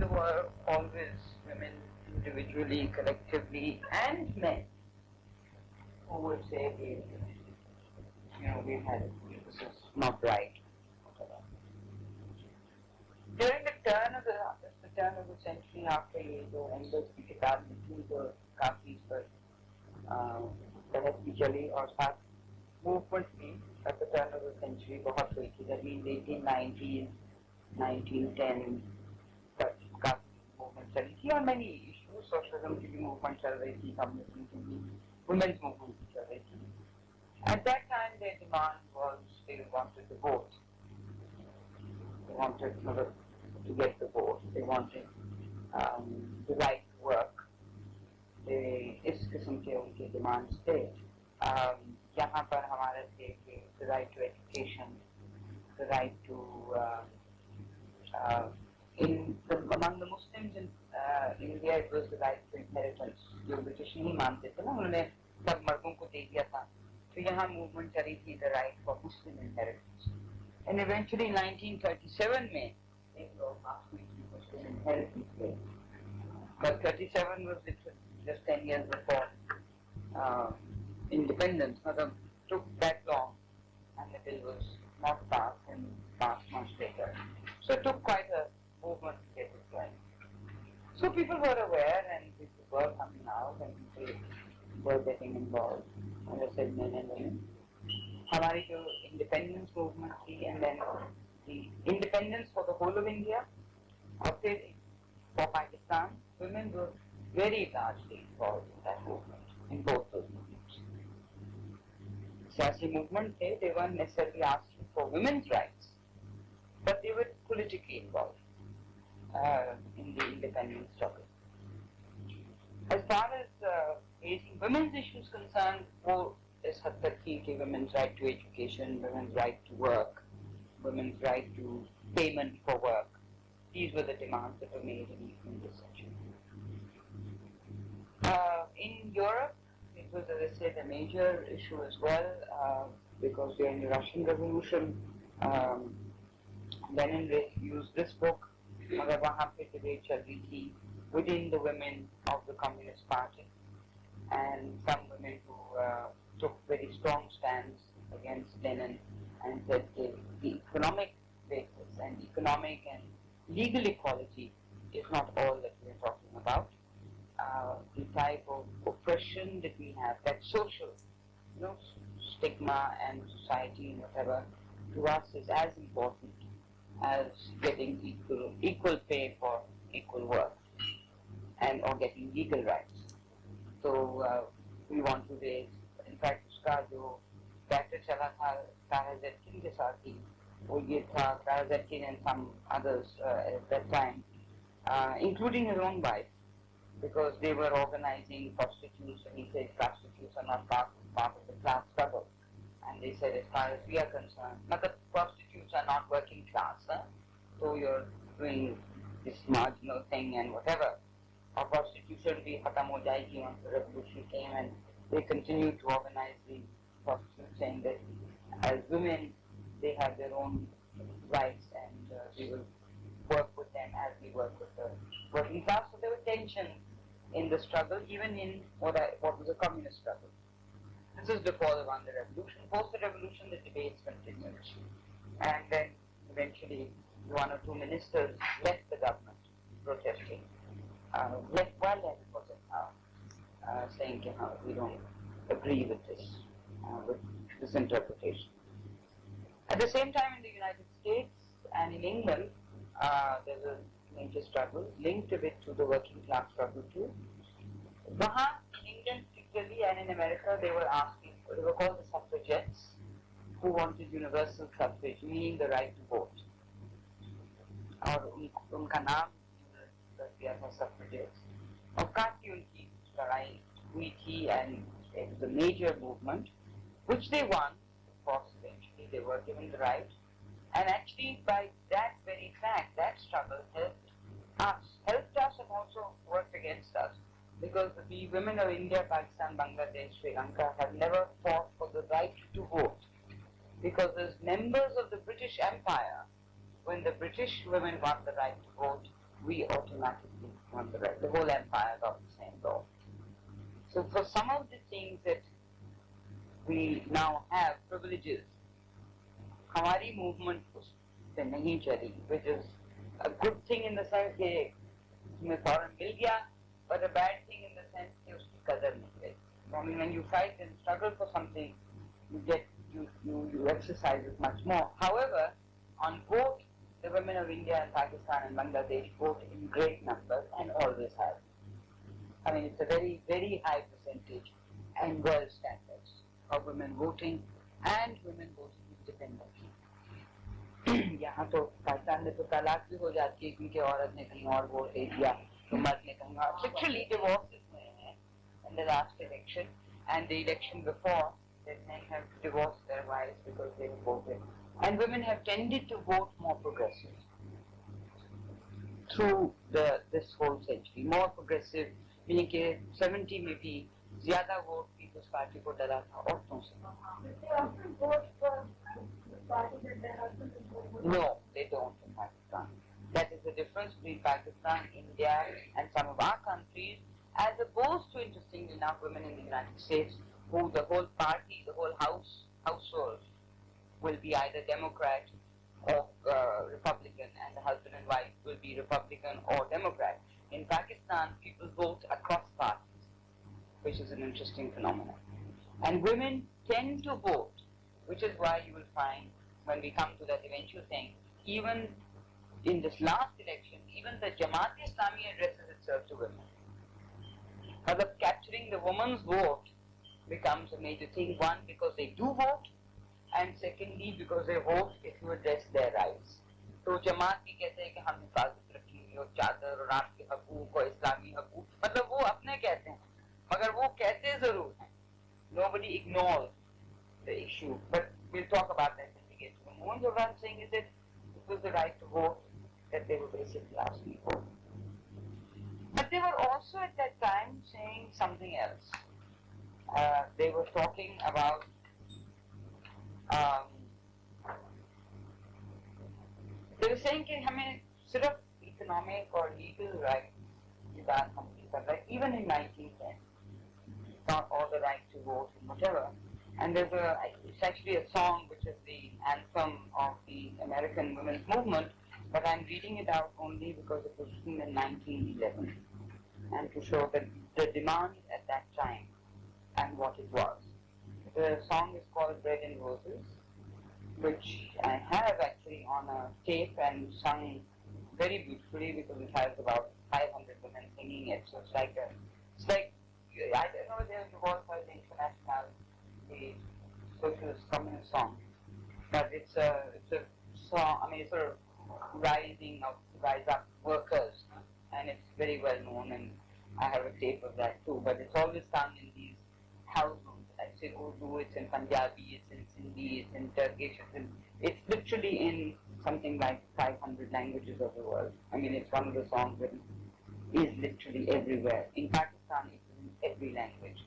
there were always women individually, collectively, and men who would say, this is not right. During the turn of the century, after ये जो angles की किताब लिखी तो काफी इस पर बहस भी चली और साथ मूवमेंट भी at the turn of the century बहुत हुई थी. That means 1890s, 1910 तक काफी मूवमेंट चली थी और many issues, socialism की भी मूवमेंट चल रही थी, communism की भी, women's movement भी चल रही थी. At that time, their demand was they wanted the vote. They wanted to get the vote. They wanted the right to work. इस किस्म के उनके demands थे. यहाँ पर हमारे थे कि the right to education, the right to among the Muslims in India it was the right to inheritance. जो ब्रिटिश नहीं मानते थे ना, उन्होंने सब मर्दों को दे दिया था. तो यहाँ मूवमेंट चली थी the right for Muslim inheritance. And eventually 1937 में एक लोग Muslim inheritance थे. But 37 was just 10 years before independence. It took that long and the bill was not passed and passed much later. So it took quite a movement to get it going. So people were aware and people were coming out and people were getting involved. As I said, men and women. हमारी जो independence movement थी and then the independence for the whole of India और फिर for Pakistan, women were very largely involved in that movement, in both those movements. Siyasi movement they weren't necessarily asking for women's rights, but they were politically involved in the independence struggle. As far as raising women's issues concerned, वो इस हद तक थी कि women's right to education, women's right to work, women's right to payment for work. These were the demands that were made in this century. In Europe, it was, as I said, a major issue as well, because during the Russian Revolution, Lenin used this book, मगर वहाँ पे debate चल रही थी within the women of the Communist Party, and some women who took very strong stands against Lenin and said the economic basis and economic and legal equality is not all that we are talking about. The type of oppression that we have, that social, stigma and society and whatever, to us is as important as getting equal pay for equal work and or getting legal rights. So we want to raise, in fact, उसका जो batter चला था Clara Zetkin के साथ ही, वो ये था Clara Zetkin and some others at that time, including his own wife, because they were organizing prostitutes, and he said prostitutes are not part of the class struggle. And they said, as far as we are concerned, but the prostitutes are not working class, so you're doing this marginal thing and whatever. Or prostitution भी खत्म हो जाएगी once the revolution came, and they continued to organize the prostitutes, saying that as women they have their own rights and we will work with them as we work with the working class. So there were tensions in the struggle, even in what was a communist struggle. This is before the revolution. Post the revolution, the debates continued, and then eventually one or two ministers left the government protesting. Left while it was in power, saying we don't agree with this interpretation. At the same time, in the United States and in England, there's a major struggle linked a bit to the working class struggle too. वहाँ in England particularly and in America, they were called the suffragettes, who wanted universal suffrage, meaning the right to vote. और उनका नाम दिया था suffragettes. और काफी उनकी लड़ाई हुई थी, and it was a major movement, which they won. Of course, eventually they were given the right, and actually by that very fact, that struggle helped us and also worked against us, because the women of India, Pakistan, Bangladesh, Sri Lanka have never fought for the right to vote, because as members of the British Empire, when the British women won the right to vote, we automatically want the right. The whole empire got the same law. So for some of the things that we now have privileges, हमारी movement उस पे नहीं चली, which is a good thing in the sense कि तुम्हें फौरन मिल गया, but a bad thing in the sense कि उसकी कदर नहीं रही. I mean, when you fight and struggle for something, you exercise it much more. However, on vote, the women of India and Pakistan and Bangladesh vote in great numbers and always have. I mean, it's a very, very high percentage and world standards of women voting and women voting independently. यहाँ तो पाकिस्तान में तो तलाक भी हो जाती है क्योंकि औरत ने कहीं और वोट दे दिया तो मर्द ने कहीं और. Literally divorces हुए हैं in the last election and the election before. They have divorced their wives because they voted. And women have tended to vote more progressive through this whole century. More progressive, meaning कि 70 में भी ज़्यादा vote peoples party को डला था औरतों से. No, they don't in Pakistan. That is the difference between Pakistan, India, and some of our countries, as opposed to, interestingly enough, women in the United States, who the whole party, the whole household, will be either Democrat or Republican, and the husband and wife will be Republican or Democrat. In Pakistan, people vote across parties, which is an interesting phenomenon. And women tend to vote, which is why you will find, when we come to that eventual thing, even in this last election, even the Jamaat-e-Islami addresses itself to women. But capturing the woman's vote becomes a major thing, one, because they do vote, and secondly, because they vote if you address their rights. तो जमात भी कहते हैं कि हम हिफाजत रखेंगे और चादर और आपके हकूक और इस्लामी हकूक, मतलब वो अपने कहते हैं, मगर वो कहते जरूर हैं. Nobody ignores the issue, but we'll talk about that when we get to the moment. What I'm saying is that it was the right to vote that they were basically asking for. But they were also at that time saying something else. They were talking about they were saying कि हमें सिर्फ economic or legal right की बात हम नहीं कर रहे, even in 1910, not all the right to vote and whatever. And it's actually a song which is the anthem of the American women's movement, but I'm reading it out only because it was written in 1911, and to show that the demand at that time and what it was. The song is called Bread and Roses, which I have actually on a tape and sung very beautifully because it has about 500 women singing it. So it's like I don't know whether it was called the International, the Socialist Communist song, but it's a song. I mean, it's sort of rise up workers, and it's very well known, and I have a tape of that too. But it's always sung in these households. It's in Urdu, it's in Punjabi, it's in Sindhi, it's in Turkish, it's literally in something like 500 languages of the world. I mean, it's one of the songs that is literally everywhere. In Pakistan, it's in every language,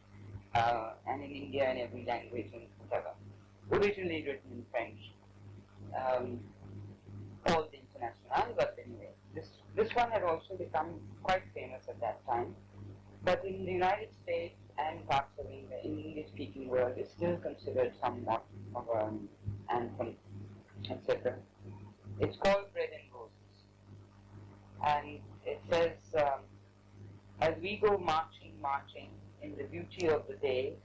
and in India, in every language, and whatever. Originally written in French, all the international, but anyway, this one had also become quite famous at that time. But in the United States and parts of India, in the English-speaking world, it's still considered somewhat of an anthem, etc. It's called Bread and Roses. And it says, as we go marching, marching, in the beauty of the day,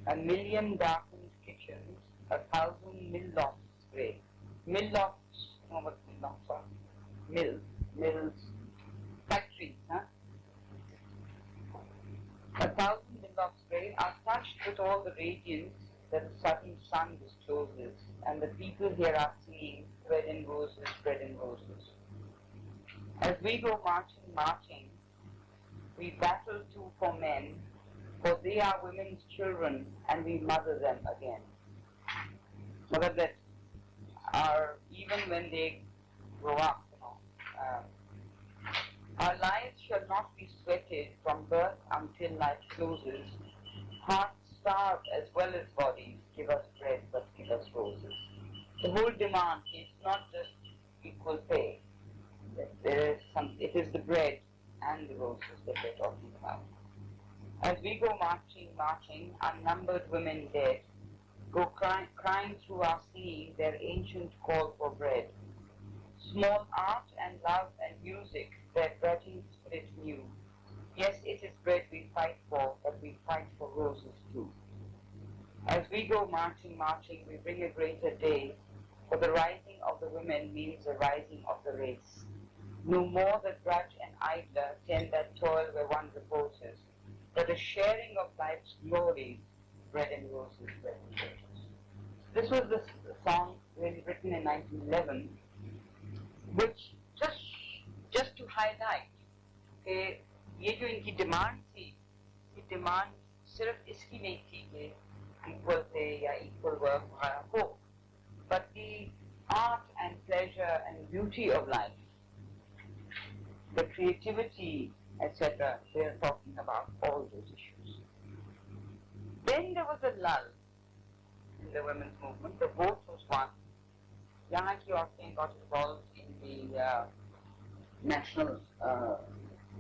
1,000,000 darkened kitchens, 1,000 mill-lofts gray. Mill-lofts, you know what mill-lofts are? Mills, factories, huh? 1,000 mill-lofts gray are touched with all the radiance that the southern sun discloses, and the people here are singing bread and roses, bread and roses. As we go marching, marching, we battle too for men, for they are women's children, and we mother them again. So that even when they grow up, our lives shall not be sweated from birth until life closes. Hearts starve as well as bodies. Give us bread, but give us roses. The whole demand is not just equal pay, It is the bread and the roses that we're talking about. As we go marching, unnumbered women dead, go crying through our singing their ancient call for bread. Small art and love and music, their grudging spirit new. Yes, it is bread we fight for, but we fight for roses too. As we go marching, we bring a greater day, for the rising of the women means the rising of the race. No more the grudge and idler tend that toil where one reposes, but a sharing of life's glories, bread and roses, bread and roses. This was the song really written in 1911, which just to highlight कि ये जो इनकी demand थी, ये demand सिर्फ इसकी नहीं थी कि इक्वल पे या इक्वल वर्क हो, but the art and pleasure and beauty of life, the creativity, etc. They are talking about all those issues. Then there was a lull in the women's movement. The vote was won. यहाँ की औरतें got involved in the national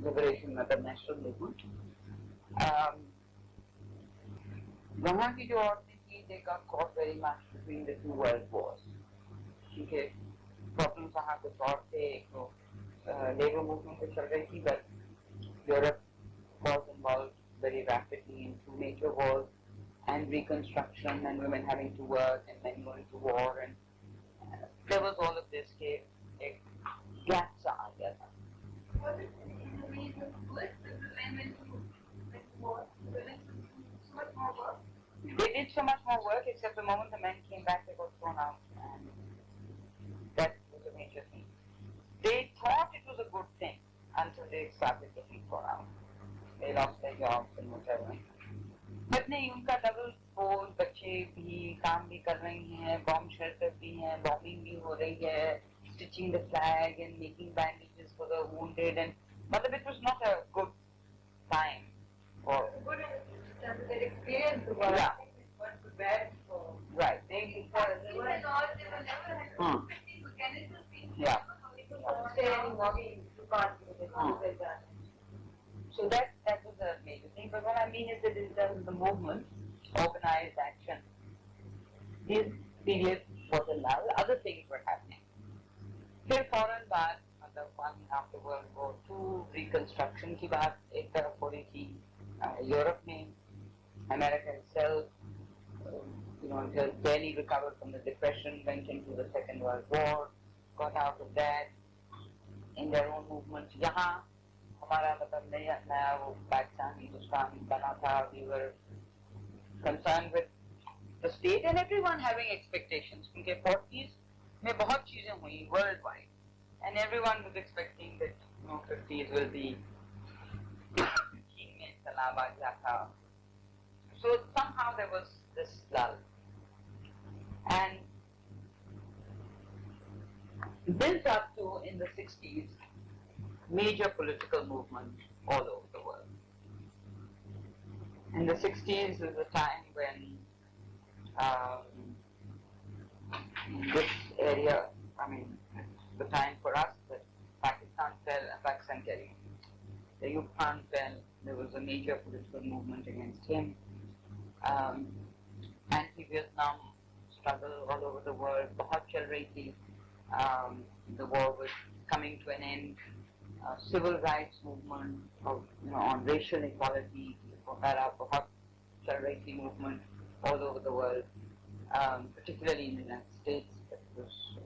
liberation, national movement. वहाँ की जो औरतें थी, they got caught very much between the two world wars. क्योंकि problems वहाँ कुछ और थे, एक तो labor movement भी चल रही थी, but Europe was involved very rapidly in two major wars and reconstruction and women having to work and men going to war, and there was all of this a gap आ गया था. Was it in the reason split that the men went to war? Women so much more work? They did so much more work, except the moment the men came back, they got thrown out, and that was a major thing. They thought it was a good thing until they started getting thrown out. They lost their jobs and whatever. But नहीं, उनका double force, बच्चे भी काम भी कर रही हैं, bomb shelter भी हैं, bombing भी हो रही है, stitching the flag and making bandages for the wounded, and मतलब it was not a good time. Or good their experience was bad for. Right. They were never had mechanisms. Yeah. Say anymore, you can't do this, like that. So that was a major thing. But what I mean is that in terms of the movement, organized action, this period was a lull. Other things were happening. फिर फौरन बाद मतलब one after World War II reconstruction की बात एक तरफ हो रही थी यूरोप में, America itself, until barely recovered from the depression, went into the Second World War, got out of that in their own movement. यहाँ हमारा मतलब नया वो पाकिस्तान हिंदुस्तान बना था. We were concerned with the state and everyone having expectations. क्योंकि 40s में बहुत चीजें हुई worldwide, and everyone was expecting that 50s will be चीन में इंकलाब आ गया था. So somehow there was this lull, and built up to in the 60s major political movement all over the world. In the 60s is a time when this area, I mean, the time for us that Pakistan fell, the Ayub Khan fell, there was a major political movement against him. Anti-Vietnam struggle all over the world, बहुत चल रही थी. The war was coming to an end. Civil rights movement on racial equality, बहुत चल रही थी movement all over the world, particularly in the United States. It was a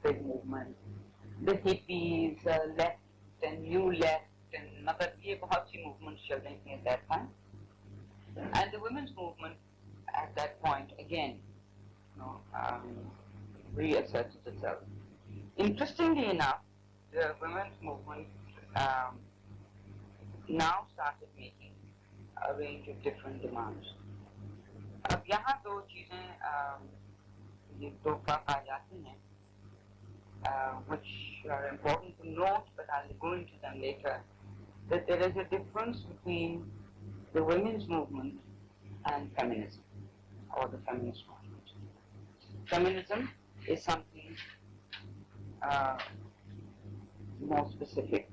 big movement. The hippies, left and new left, and मतलब ये बहुत सी movements चल रही थी at that time. And the women's movement at that point again, reasserted itself. Interestingly enough, the women's movement now started making a range of different demands. अब यहाँ दो चीजें ये दो फर्क आ जाती हैं, which are important to note, but I'll go into them later. That there is a difference between the women's movement and feminism, or the feminist movement. Feminism is something more specific.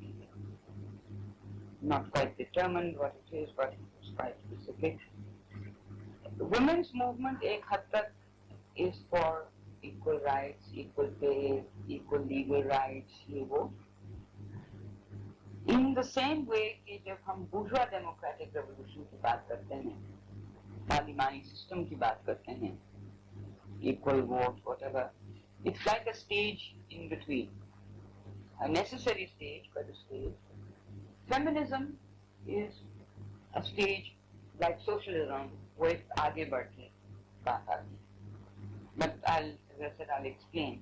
Not quite determined what it is, but it's quite specific. The women's movement, ek had tak, is for equal rights, equal pay, equal legal rights, ये वो. In the same way कि जब हम bourgeois democratic revolution की बात करते हैं, पार्लिमानी system की बात करते हैं, equal vote, whatever, it's like a stage in between, a necessary stage, but a stage. Feminism is a stage like socialism with आगे बढ़ के बात आती. But as I said, I'll explain.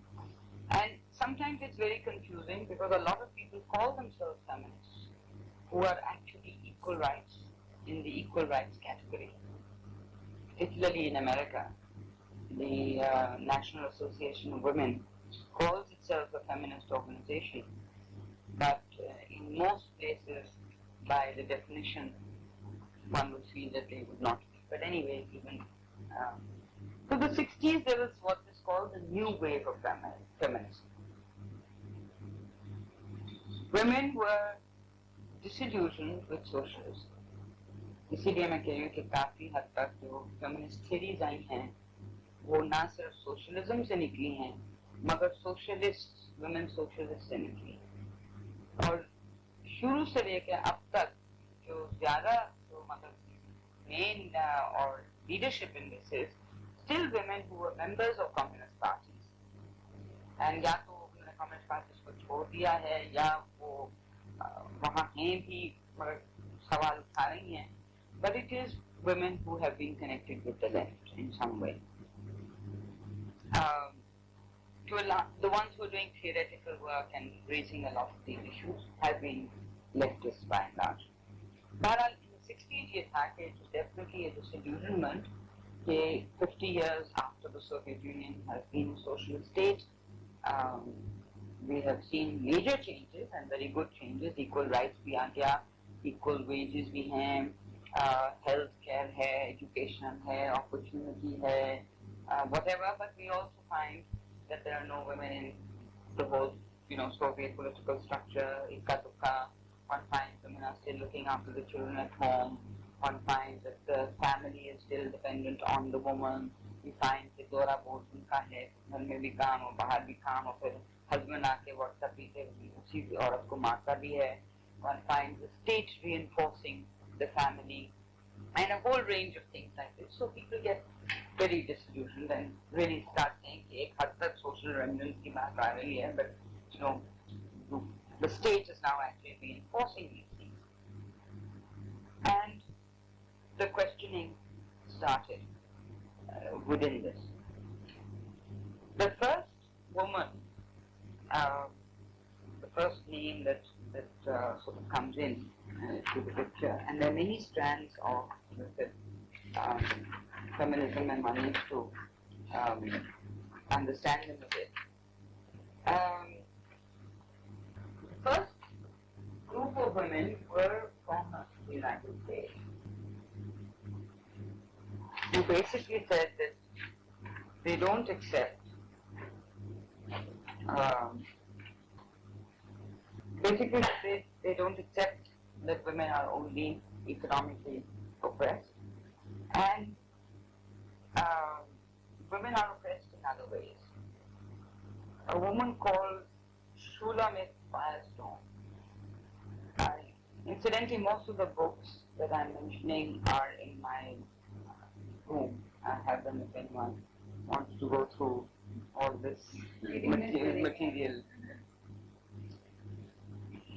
And sometimes it's very confusing because a lot of people call themselves feminists who are actually equal rights in the equal rights category. Particularly in America, the National Association of Women calls itself a feminist organization, but in most places, by the definition, one would feel that they would not be. But anyway, even so the 60s, there was what is called the new wave of feminism. Women were disillusioned with socialism. इसीलिए मैं कह रही हूँ कि काफी हद तक जो feminist theories आई हैं, वो ना सिर्फ socialism से निकली हैं, मगर socialists, women socialists से निकली. और शुरू से लेकर अब तक जो ज़्यादा जो मतलब main or leadership in this is still women who were members of communist parties. And या तो उन्होंने communist parties को छोड़ दिया है या वो वहाँ हैं भी मगर सवाल उठा रही हैं. But it is women who have been connected with the left in some way. The ones who are doing theoretical work and raising a lot of these issues have been leftists by and large. But in the 60s, it was definitely a disillusionment. 50 years after the Soviet Union has been a socialist state, we have seen major changes and very good changes. Equal rights भी आ गया, equal wages भी हैं, health care है, education है, opportunity है, whatever. But we also find that there are no women in the whole, Soviet political structure. Ikka dukka. One finds women are still looking after the children at home. One finds that the family is still dependent on the woman. We find that दोहरा बोझ उनका है, घर में भी काम और बाहर भी काम और फिर husband आके WhatsApp भी से उसी औरत को मारता भी है. One finds the state reinforcing the family and a whole range of things like this. So people get very disillusioned and really start saying कि एक हद तक social remnants की बात आ रही है, but the state is now actually reinforcing these things. And the questioning started within this. The first woman, the first name that sort of comes in to the picture, and there are many strands of feminism, and one needs to understand them a bit. The first group of women were from the United States, who basically said that they don't accept they don't accept that women are only economically oppressed, and women are oppressed in other ways. A woman called Shulamit Firestone. Incidentally, most of the books that I'm mentioning are in my room. I have them if anyone wants to go through all this material.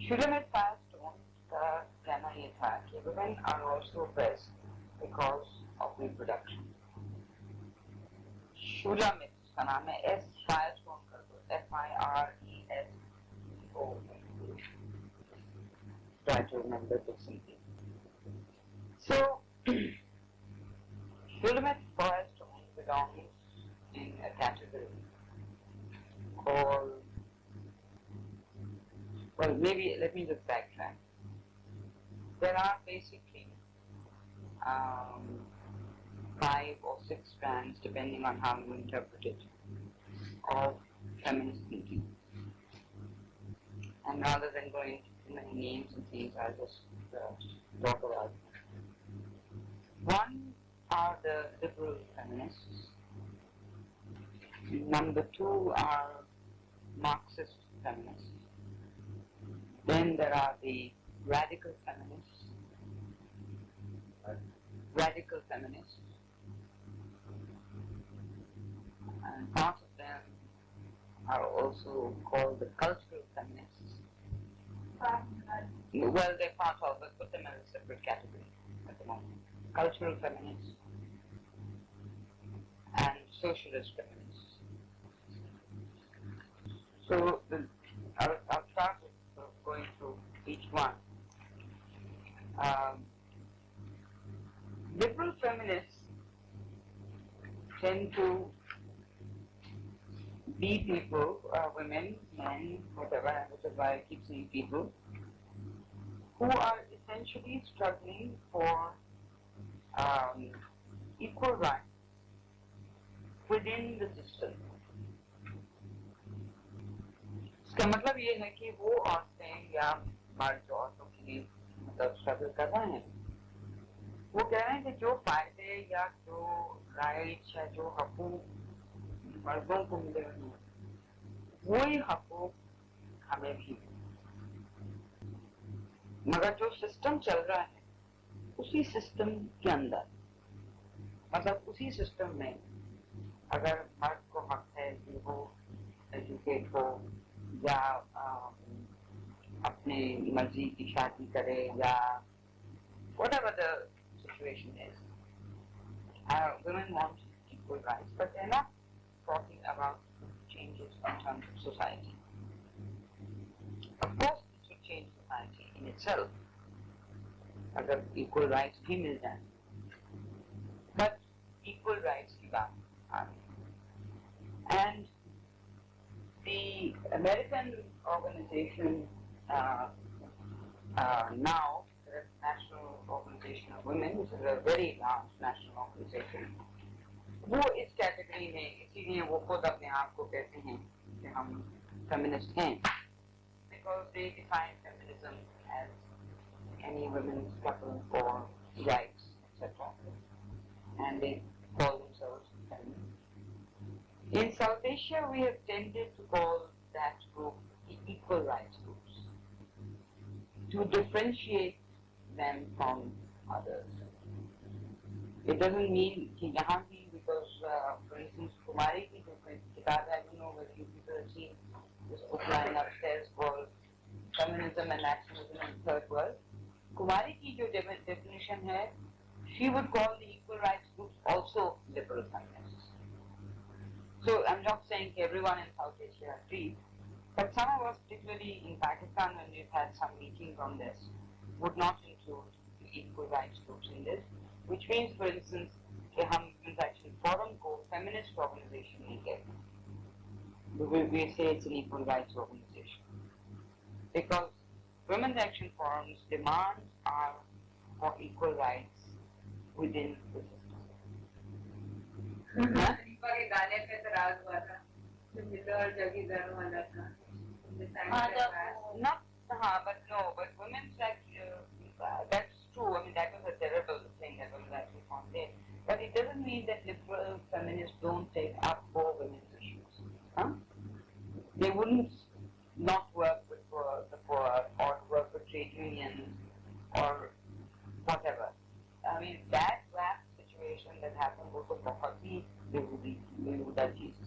Shulamit Firestone का कहना ये था कि women are also oppressed because of reproduction. Shulamit का नाम है S Firestone कर दो, F-I-R-E-S-O. Try to remember this something. So Shulamit Firestone belongs in a category called, well, maybe let me just backtrack. There are basically 5 or 6 strands, depending on how you interpret it, of feminist thinking. And rather than going into many names and things, I'll just talk about them. One are the liberal feminists. Number two are Marxist feminists. Then there are the radical feminists. And part of them are also called the cultural feminists. Well, they're part of, but put them as a separate category at the moment. Cultural feminists and socialist feminists. So I'll start with sort of going through each one. Liberal feminists tend to be people, women, men, whatever, which is why I keep saying people, who are essentially struggling for equal rights within the system. इसका मतलब ये है कि वो औरतें या मर्द औरतों के लिए मतलब स्ट्रगल कर रहे हैं, वो कह रहे हैं कि जो फायदे या जो राइट्स या जो हकूक मर्दों को मिले हुए हैं वही हकूक हमें भी, मगर जो सिस्टम चल रहा है उसी सिस्टम के अंदर, मतलब उसी सिस्टम में अगर मर्द को हक है कि वो एजुकेट हो या अपने मर्जी की शादी करे या whatever the situation is, women want equal rights, but they're not talking about changes in terms of society. Of course, it should change society in itself, अगर equal rights भी मिल जाएं, but equal rights की बात आ रही है. And the American organization now, the National Organization of Women, which is a very large national organization, वो इस category में, इसीलिए वो खुद अपने आप को कहते हैं कि हम feminist हैं, because they define feminism as any women's struggle for rights, etc. And they call themselves feminists. In South Asia, we have tended to call that group the equal rights groups, to differentiate them from others. It doesn't mean कि यहाँ भी, because for instance, Kumari की जो किताब है, I don't know whether you people have seen this book line upstairs called Feminism and Nationalism in the Third World. Kumari की जो definition है, she would call the equal rights groups also liberal feminists. So I'm not saying everyone in South Asia agrees, but some of us, particularly in Pakistan, when we've had some meetings on this, would not include the equal rights groups in this, which means, for instance, कि हम Women's Action Forum को feminist organization नहीं कहते. We say it's an equal rights organization because Women's Action Forum's demands are for equal rights within the system. Deepa के गाने पे एतराज हुआ था, जो मिलर जगीदार वाला था. But women's that's true. I mean, that was a terrible thing that was actually found there. But it doesn't mean that liberal feminists don't take up for women's issues. Huh? They wouldn't not work with the poor or work with trade unions or whatever. I mean, that last situation that happened was a property behuda cheez.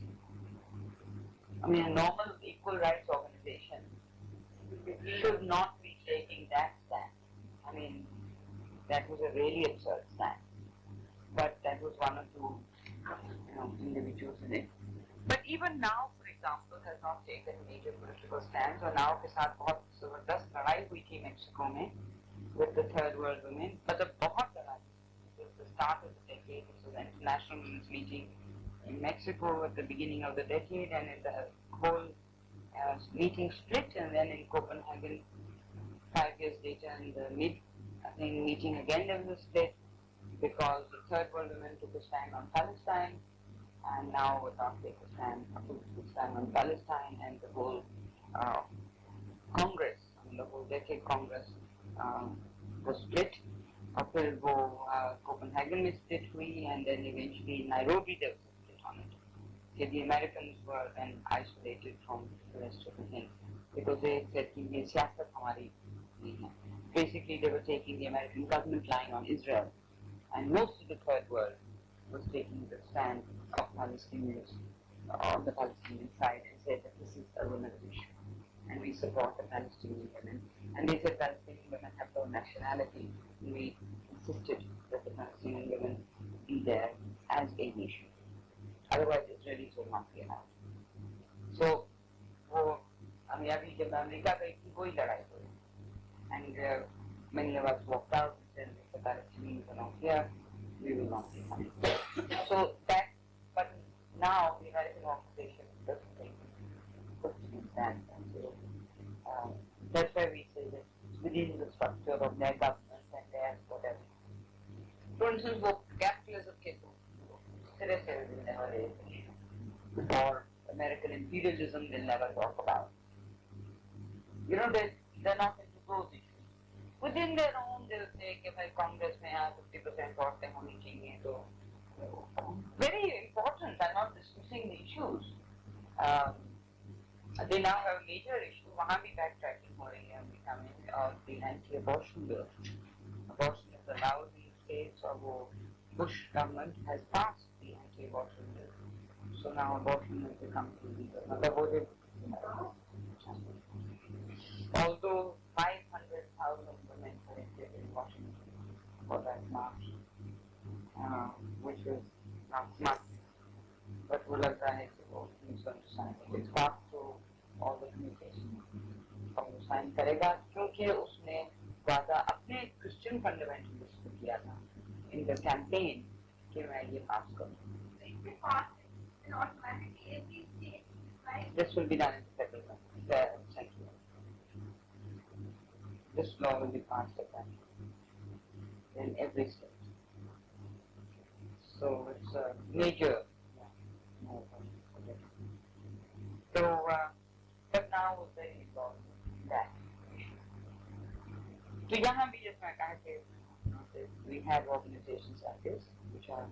I mean, a normal equal rights organization should not be taking that stand. I mean, that was a really absurd stand. But that was one or two, individuals in it. But even now, for example, has not taken major political stands. और now के साथ बहुत जबरदस्त लड़ाई हुई थी Mexico में with the third world women. मतलब बहुत लड़ाई. It was the start of the decade. It was an international women's meeting in Mexico at the beginning of the decade, and the whole meeting split, and then in Copenhagen 5 years later in the meeting again there was a split because the third world women took a stand on Palestine, and now would not take a stand on Palestine, and the whole Congress, the whole decade Congress was split. और फिर वो Copenhagen में split हुई, and then eventually in Nairobi there was a split on it. So the Americans were then isolated from the rest of the thing because they said कि ये सियासत हमारी नहीं है. Basically they were taking the American government line on Israel, and most of the third world was taking the stand of Palestinians on the Palestinian side and said that this is a women's issue and we support the Palestinian women. And they said Palestinian women have no nationality. We insisted that the Palestinian women be there as a nation. Otherwise Israelis will not be allowed. So, अभी जब America गई थी वही लड़ाई हुई, and many of us walked out and said if the Palestinians are not here, we will not be coming. So that, but now the American organization doesn't take a stand, and so that's why we say that within the structure of their government and their whatever. For instance, वो capitalism के तो सिरे से will never raise the issue, or American imperialism will never talk about. You know, they're not into those issues. Within their own, they'll say कि भाई कांग्रेस में यहाँ 50% औरतें होनी चाहिए, तो very important. I'm not discussing the issues. They now have a major issue. वहाँ भी backtracking हो रही है becoming of the anti-abortion bill. Abortion is allowed in the states, or वो Bush government has passed the anti-abortion bill. So now abortion has become illegal. मतलब वो जो although 500,000 women were arrested in Washington for that march, which was not much, but वो लग रहा है कि वो misunderstand. It's passed through all the communication. और वो sign करेगा क्योंकि उसने वादा अपने Christian fundamentalists को किया था in the campaign कि मैं ये pass करूँ. This will be done in the federal central. This law will be passed at that in every state. So it's a major. So, but now is very important that. So यहाँ भी जैसे कहा कि we have organizations like this, which are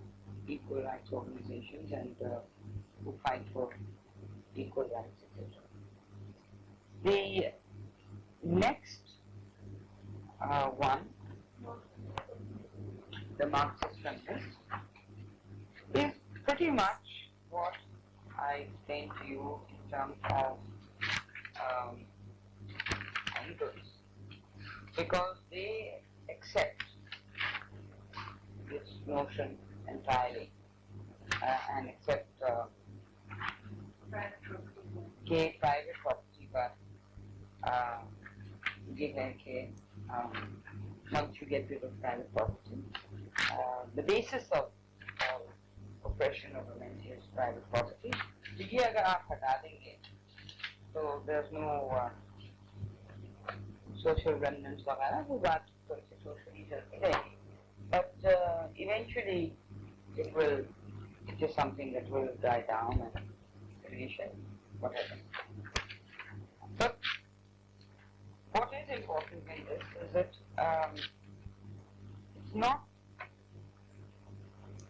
equal rights organizations and who fight for equal rights, etc. The next one, the Marxist feminist, is pretty much what I explained to you in terms of angles, because they accept this notion entirely and accept private property का ये है कि once you get rid of private property, the basis of oppression of women is private property. ये अगर आप हटा देंगे, तो there's no social remnants वगैरह, वो बात थोड़ी सी socially चलती रहेगी. But eventually, it is something that will die down and finish and whatever. But what is important in this is that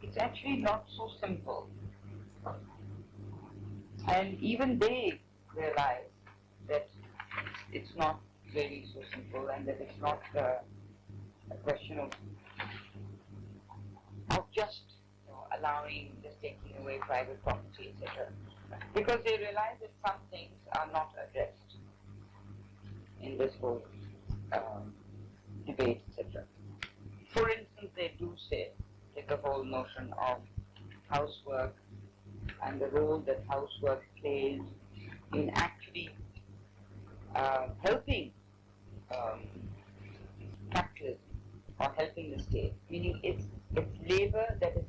it's actually not so simple. And even they realize that it's not really so simple, and that it's not a question of just just taking away private property, etc. Because they realize that some things are not addressed in this whole debate, etc. For instance, they do say that the whole notion of housework and the role that housework plays in actually helping capitalism or helping the state, meaning it's labor that is